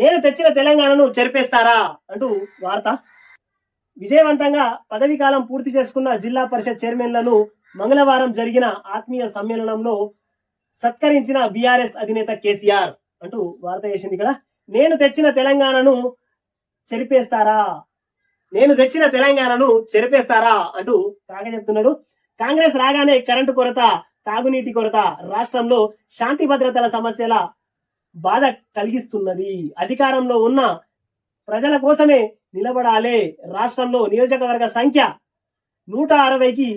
నేను తెచ్చిన తెలంగాణను చెరిపేస్తారా అంటూ వార్త. విజయవంతంగా పదవీ కాలం పూర్తి చేసుకున్న జిల్లా పరిషత్ చైర్మన్లను మంగళవారం జరిగిన ఆత్మీయ సమ్మేళనంలో సత్కరించిన బీఆర్ఎస్ అధినేత కేసీఆర్ అంటూ వార్త చేసింది. ఇక్కడ నేను తెచ్చిన తెలంగాణను చెరిపేస్తారా, నేను తెచ్చిన తెలంగాణను చెరిపేస్తారా అంటూ కాక చెప్తున్నాడు. కాంగ్రెస్ రాగానే కరెంటు కొరత, తాగునీటి కొరత, రాష్ట్రంలో శాంతి భద్రతల సమస్యల బాధ కలిగిస్తున్నది. అధికారంలో ఉన్న ప్రజల కోసమే నిలబడాలే. రాష్ట్రంలో నియోజకవర్గ సంఖ్య 160కి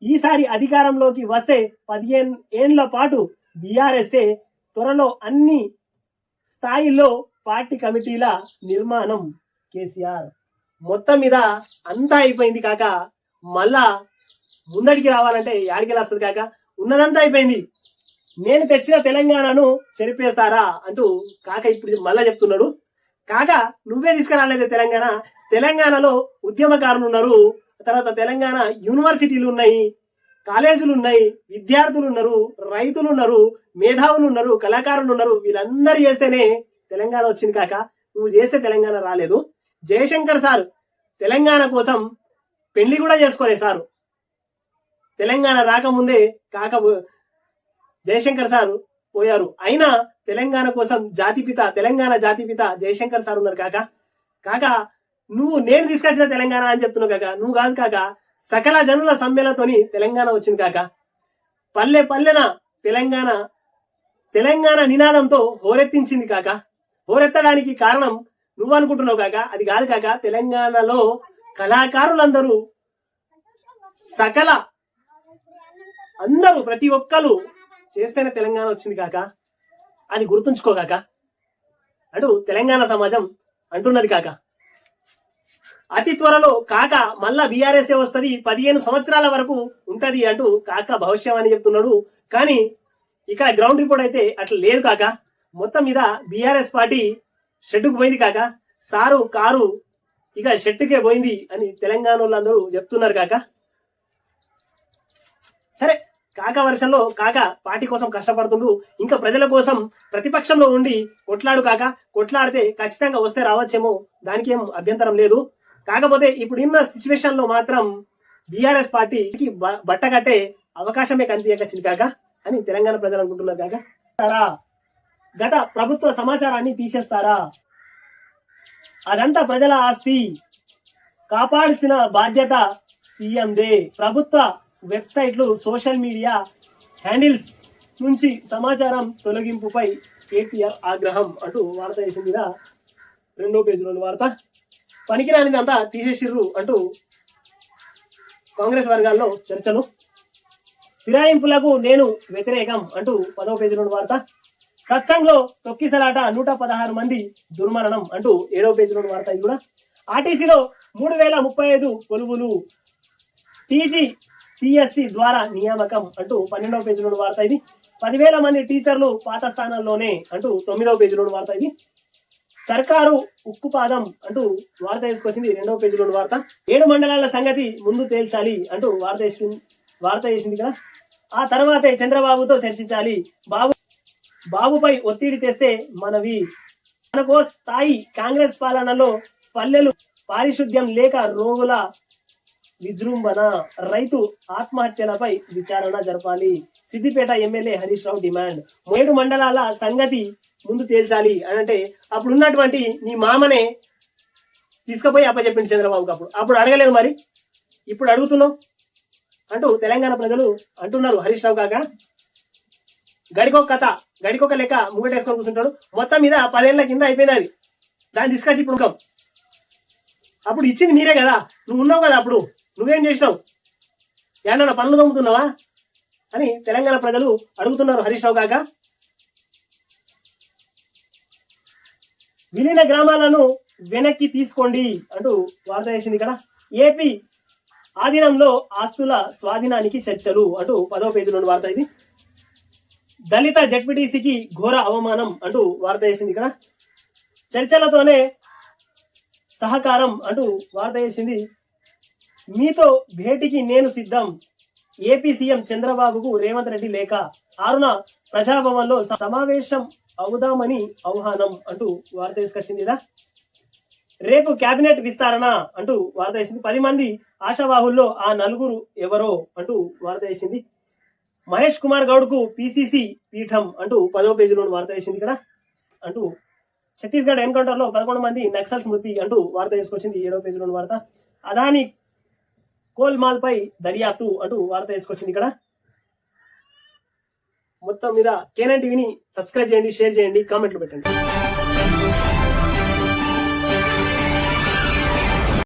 ఈసారి అధికారంలోకి వస్తే 15 ఏళ్ల పాటు బీఆర్ఎస్ఏ. త్వరలో అన్ని స్థాయిల్లో పార్టీ కమిటీల నిర్మాణం. కేసీఆర్ మొత్తం మీద అంతా అయిపోయింది కాక, మళ్ళా ముందడికి రావాలంటే యాడికి వస్తుంది కాక, ఉన్నదంతా అయిపోయింది. నేను తెచ్చిన తెలంగాణను చెరిపేస్తారా అంటూ కాక ఇప్పుడు మళ్ళా చెప్తున్నాడు. కాక నువ్వే తీసుకురాలేదు తెలంగాణ. తెలంగాణలో ఉద్యమకారులు ఉన్నారు, తర్వాత తెలంగాణ యూనివర్సిటీలు ఉన్నాయి, కాలేజీలు ఉన్నాయి, విద్యార్థులు ఉన్నారు, రైతులు ఉన్నారు, మేధావులు ఉన్నారు, కళాకారులు ఉన్నారు. వీళ్ళందరూ చేస్తేనే తెలంగాణ వచ్చింది కాక, నువ్వు చేస్తే తెలంగాణ రాలేదు. జయశంకర్ సార్ తెలంగాణ కోసం పెళ్లి కూడా చేసుకోలేదు సారు. తెలంగాణ రాకముందే కాక జయశంకర్ సార్ పోయారు. అయినా తెలంగాణ కోసం జాతిపిత, తెలంగాణ జాతిపిత జయశంకర్ సార్ ఉన్నారు కాక. కాక నువ్వు నేను తీసుకొచ్చిన తెలంగాణ అని చెప్తున్నావు కాక, నువ్వు కాదు కాక. సకల జనుల సమ్మెలతోని తెలంగాణ వచ్చింది కాక. పల్లె పల్లెన తెలంగాణ, తెలంగాణ నినాదంతో హోరెత్తించింది కాక. హోరెత్తడానికి కారణం నువ్వు అనుకుంటున్నావు కాక, అది కాదు కాక. తెలంగాణలో కళాకారులందరూ, సకల అందరూ, ప్రతి ఒక్కరు చేస్తేనే తెలంగాణ వచ్చింది కాక. అని గుర్తుంచుకోగాక అటు తెలంగాణ సమాజం అంటున్నది కాక. అతి త్వరలో కాక మళ్ళా బీఆర్ఎస్ఏ వస్తుంది, 15 సంవత్సరాల వరకు ఉంటది అంటూ కాక భవిష్యం అని చెప్తున్నాడు. కానీ ఇక్కడ గ్రౌండ్ రిపోర్ట్ అయితే అట్లా లేదు కాక. మొత్తం మీద బీఆర్ఎస్ పార్టీ షెడ్డుకు పోయింది కాక. సారు కారు ఇక షెట్టుకే పోయింది అని తెలంగాణ వాళ్ళందరూ చెప్తున్నారు కాక. సరే, కాక వర్షంలో కాక పార్టీ కోసం కష్టపడుతుండు, ఇంకా ప్రజల కోసం ప్రతిపక్షంలో ఉండి కొట్లాడు కాక. కొట్లాడితే ఖచ్చితంగా వస్తే రావచ్చేమో, దానికి ఏం అభ్యంతరం లేదు. కాకపోతే ఇప్పుడున్న సిచ్యువేషన్ లో మాత్రం బీఆర్ఎస్ పార్టీకి బట్ట కట్టే అవకాశమే కనిపించకొచ్చింది కాక అని తెలంగాణ ప్రజలు అనుకుంటున్నారు కాక. గత ప్రభుత్వ సమాచారాన్ని తీసేస్తారా? అదంతా ప్రజల ఆస్తి, కాపాడాల్సిన బాధ్యత సీఎందే. ప్రభుత్వ వెబ్సైట్లు, సోషల్ మీడియా హ్యాండిల్స్ నుంచి సమాచారం తొలగింపుపై కేటీఆర్ ఆగ్రహం అంటూ వార్త వేసింది. 2వ పేజీలోని వార్త. పనికిరానిది అంతా తీసేసిర్రు అంటూ కాంగ్రెస్ వర్గాల్లో చర్చలు. ఫిరాయింపులకు నేను వ్యతిరేకం అంటూ 10వ పేజీలోని వార్త. సత్సంగ్లో తొక్కిసలాట, 116 మంది దుర్మరణం అంటూ 7వ పేజీలోని వార్త. ఇది కూడా. ఆర్టీసీలో 3035 కొలువులు, టీజీపీఎస్సీ ద్వారా నియామకం అంటూ 12వ పేజీలోని వార్త. ఇది 10,000 మంది టీచర్లు పాత స్థానాల్లోనే అంటూ 9వ పేజీలోని వార్త. ఇది సర్కారు ఉక్కుపాదం అంటూ వార్త తీసుకొచ్చింది 2వ పేజీలోని వార్త. 7 మండలాల సంగతి ముందు తేల్చాలి అంటూ వార్త చేసింది కదా. ఆ తర్వాతే చంద్రబాబుతో చర్చించాలి. బాబుపై ఒత్తిడి తెస్తే మనవి. మనకో స్థాయి. కాంగ్రెస్ పాలనలో పల్లెలు పారిశుద్ధ్యం లేక రోగుల విజృంభణ. రైతు ఆత్మహత్యలపై విచారణ జరపాలి. Siddipet MLA Harish Rao demand. 7 మండలాల సంగతి ముందు తేల్చాలి అని అంటే అప్పుడు ఉన్నటువంటి నీ మామనే తీసుకుపోయి అప్పచెప్పింది చంద్రబాబుకి. అప్పుడు అడగలేదు, మరి ఇప్పుడు అడుగుతున్నావు అంటూ తెలంగాణ ప్రజలు అంటున్నారు. హరీష్ రావు కాక గడికొక కథ, గడికొక లెక్క ముంగటేసుకొని కూర్చుంటాడు. మొత్తం మీద 10 ఏళ్ల కింద అయిపోయినది. దాన్ని తీసుకొచ్చి ఇప్పుడు అప్పుడు ఇచ్చింది మీరే కదా, నువ్వు ఉన్నావు కదా, అప్పుడు నువ్వేం చేసినావు? ఏమన్నా పనులు తమ్ముతున్నావా అని తెలంగాణ ప్రజలు అడుగుతున్నారు హరీష్ రావు కాక. విలీన గ్రామాలను వెనక్కి తీసుకోండి అంటూ వార్త చేసింది ఇక్కడ. ఏపీ ఆధీనంలో ఆస్తుల స్వాధీనానికి చర్చలు అంటూ 10వ పేజీలోని వార్త. ఇది దళిత జడ్పీటీసీకి ఘోర అవమానం అంటూ వార్త చేసింది ఇక్కడ. చర్చలతోనే సహకారం అంటూ వార్త చేసింది. మీతో భేటీకి నేను సిద్ధం. ఏపీ సీఎం చంద్రబాబుకు రేవంత్ రెడ్డి లేఖ. 6న ప్రజాభవన్లో సమావేశం అవుదామని ఆహ్వానం అంటూ వార్త తీసుకొచ్చింది ఇక్కడ. రేపు కేబినెట్ విస్తరణ అంటూ వార్త వేసింది. 10 మంది ఆశావాహుల్లో ఆ నలుగురు ఎవరో అంటూ వార్త వేసింది. మహేష్ కుమార్ గౌడ్ కు పిసిసి పీఠం అంటూ 10వ పేజీలో వార్త వేసింది ఇక్కడ. అంటూ ఛత్తీస్గఢ్ ఎన్కౌంటర్ లో 11 మంది నక్సల్స్ మృతి అంటూ వార్త తీసుకొచ్చింది 7వ పేజీలో వార్త. అదాని కోల్మాల్ పై దర్యాప్తు అంటూ వార్త తీసుకొచ్చింది ఇక్కడ. మొత్తం మీద కేనన్ టీవీని సబ్స్క్రైబ్ చేయండి, షేర్ చేయండి, కామెంట్లు పెట్టండి.